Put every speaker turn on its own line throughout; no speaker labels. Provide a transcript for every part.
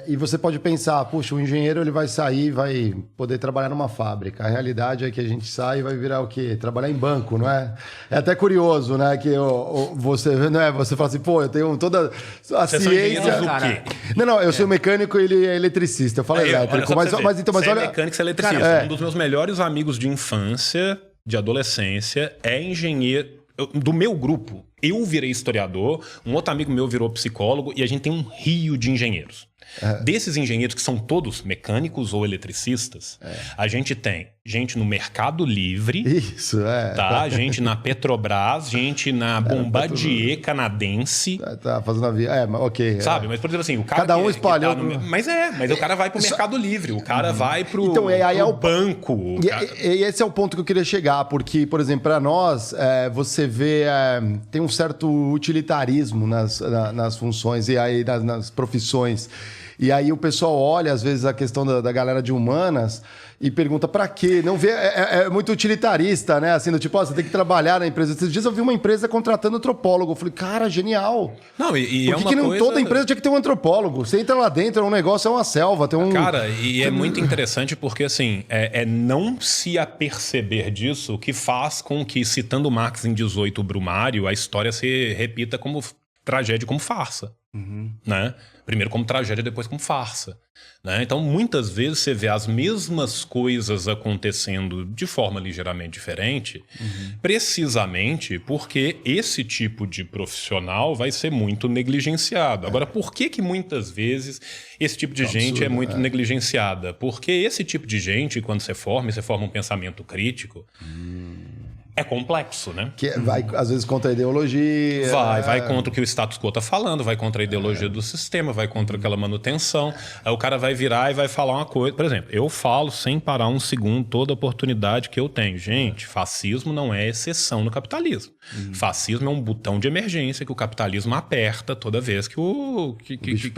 E você pode pensar, puxa, o engenheiro ele vai sair, vai poder trabalhar numa fábrica. A realidade é que a gente sai e vai virar o quê? Trabalhar em banco, não é? É até curioso, né? Que você, né? Você fala assim, pô, eu tenho toda a
Você
ciência...
do quê?
Não, eu sou mecânico e ele é eletricista. Eu falo elétrico, mas
você
olha...
é mecânico, você é eletricista. Um dos meus melhores amigos de infância, de adolescência, é engenheiro. Do meu grupo, eu virei historiador, um outro amigo meu virou psicólogo e a gente tem um rio de engenheiros. Desses engenheiros que são todos mecânicos ou eletricistas, a gente tem gente no Mercado Livre,
isso,
tá? Gente na Petrobras, gente na Bombardier canadense.
Tá fazendo a via. Ok.
Sabe? Mas, por exemplo, assim, o cara.
Cada um espalhou.
Mas o cara vai pro Mercado Livre, o cara vai pro,
então, aí
pro banco.
E esse é o ponto que eu queria chegar, porque, por exemplo, para nós, você vê. Tem um certo utilitarismo nas funções e aí nas profissões. E aí o pessoal olha, às vezes, a questão da galera de humanas e pergunta pra quê? Não vê, é muito utilitarista, né? Assim, do tipo, você tem que trabalhar na empresa. Esses dias eu vi uma empresa contratando antropólogo. Eu falei, cara, genial.
Não,
Por que não toda empresa tinha que ter um antropólogo? Você entra lá dentro, é um negócio, é uma selva, tem um...
Cara, e é muito interessante porque, assim, não se aperceber disso que faz com que, citando Marx em 18, o Brumário, a história se repita como tragédia, como farsa. Né? Primeiro como tragédia, depois como farsa. Né? Então, muitas vezes você vê as mesmas coisas acontecendo de forma ligeiramente diferente, precisamente porque esse tipo de profissional vai ser muito negligenciado. Agora, por que muitas vezes esse tipo de gente é muito negligenciada? Porque esse tipo de gente, quando você forma um pensamento crítico, é complexo, né?
Que vai, às vezes, contra a ideologia.
Vai contra o que o status quo está falando, vai contra a ideologia do sistema, vai contra aquela manutenção. Aí o cara vai virar e vai falar uma coisa. Por exemplo, eu falo sem parar um segundo toda oportunidade que eu tenho. Gente, fascismo não é exceção no capitalismo. Fascismo é um botão de emergência que o capitalismo aperta toda vez que o bicho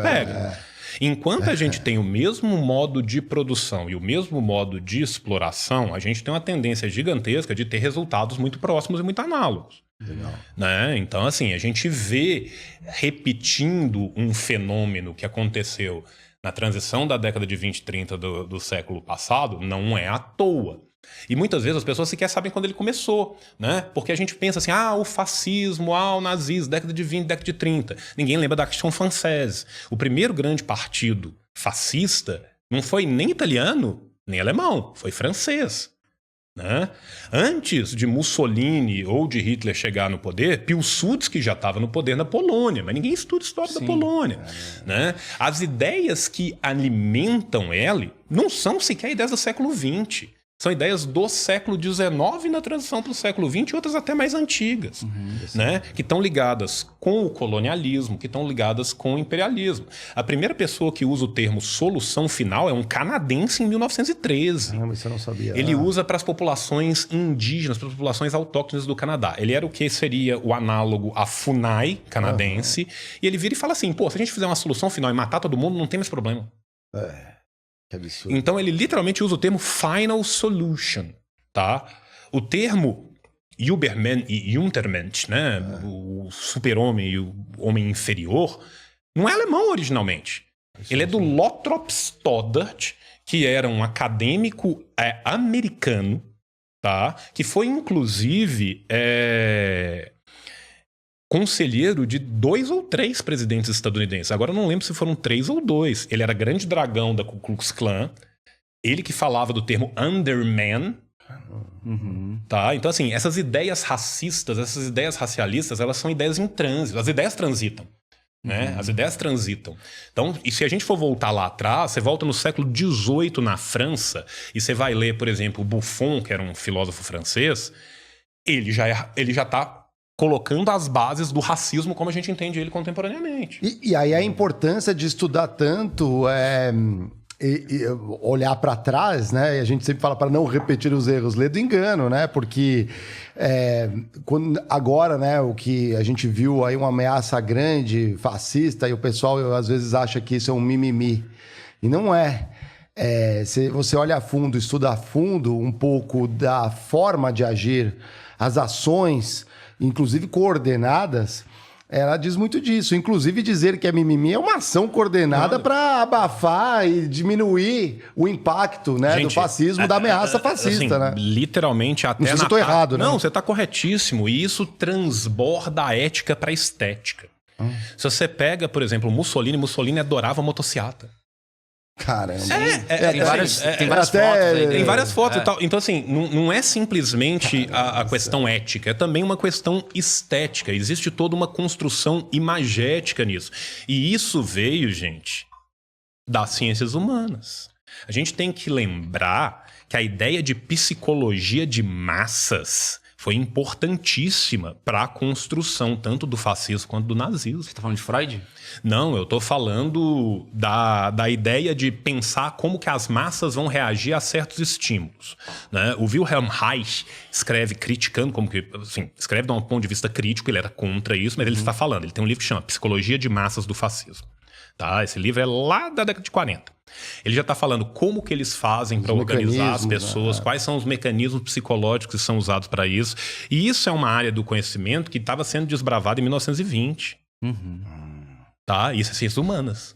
pega. Enquanto a gente tem o mesmo modo de produção e o mesmo modo de exploração, a gente tem uma tendência gigantesca de ter resultados muito próximos e muito análogos. Né? Então, assim, a gente vê repetindo um fenômeno que aconteceu na transição da década de 20 e 30 do século passado, não é à toa. E muitas vezes as pessoas sequer sabem quando ele começou, né? Porque a gente pensa assim, o fascismo, o nazismo, década de 20, década de 30. Ninguém lembra da Action Française. O primeiro grande partido fascista não foi nem italiano, nem alemão, foi francês. Né? Antes de Mussolini ou de Hitler chegar no poder, Piłsudski já estava no poder na Polônia, mas ninguém estuda a história da Polônia. Né? As ideias que alimentam ele não são sequer ideias do século XX. São ideias do século XIX na transição para o século XX e outras até mais antigas, né? Que estão ligadas com o colonialismo, que estão ligadas com o imperialismo. A primeira pessoa que usa o termo solução final é um canadense em 1913.
Mas você não sabia.
Ele usa para as populações indígenas, para as populações autóctones do Canadá. Ele era o que seria o análogo à FUNAI canadense. E ele vira e fala assim, se a gente fizer uma solução final e matar todo mundo, não tem mais problema.
Absurdo.
Então ele literalmente usa o termo final solution, tá? O termo Übermensch e Untermensch, né? O super-homem e o homem inferior, não é alemão originalmente. Ele é do Lothrop Stoddard, que era um acadêmico americano, tá? Que foi inclusive conselheiro de 2 ou 3 presidentes estadunidenses. Agora eu não lembro se foram 3 ou 2. Ele era grande dragão da Ku Klux Klan. Ele que falava do termo Underman. Tá? Então, assim, essas ideias racistas, essas ideias racialistas, elas são ideias em trânsito. As ideias transitam. Né? As ideias transitam. Então, e se a gente for voltar lá atrás, você volta no século XVIII na França e você vai ler, por exemplo, Buffon, que era um filósofo francês, ele já está colocando as bases do racismo como a gente entende ele contemporaneamente.
E aí a importância de estudar tanto e olhar para trás, né? E a gente sempre fala para não repetir os erros, ler do engano, né? Porque agora, né, o que a gente viu aí uma ameaça grande, fascista, e o pessoal às vezes acha que isso é um mimimi. E não é. Se você olha a fundo, estuda a fundo um pouco da forma de agir, as ações, inclusive coordenadas, Ela diz muito disso. Inclusive, dizer que é mimimi é uma ação coordenada para abafar e diminuir o impacto, né, do fascismo, da ameaça fascista,
assim,
né?
Literalmente, até
Não sei se eu tô errado, né?
Não, você está corretíssimo. E isso transborda a ética para a estética. Se você pega, por exemplo, Mussolini adorava motociata.
Caramba.
Tem várias fotos aí.
Tem várias fotos e tal. Então, assim, não é simplesmente a questão ética, é também uma questão estética. Existe toda uma construção imagética nisso. E isso veio, gente, das ciências humanas. A gente tem que lembrar que a ideia de psicologia de massas foi importantíssima para a construção tanto do fascismo quanto do nazismo.
Você tá falando de Freud?
Não, eu tô falando da ideia de pensar como que as massas vão reagir a certos estímulos, né? O Wilhelm Reich escreve criticando, como que, assim, escreve de um ponto de vista crítico, ele era contra isso, mas ele está falando, ele tem um livro que chama Psicologia de Massas do Fascismo. Tá? Esse livro é lá da década de 40. Ele já está falando como que eles fazem para organizar as pessoas, quais são os mecanismos psicológicos que são usados para isso. E isso é uma área do conhecimento que estava sendo desbravada em 1920. Tá? Isso é ciências humanas.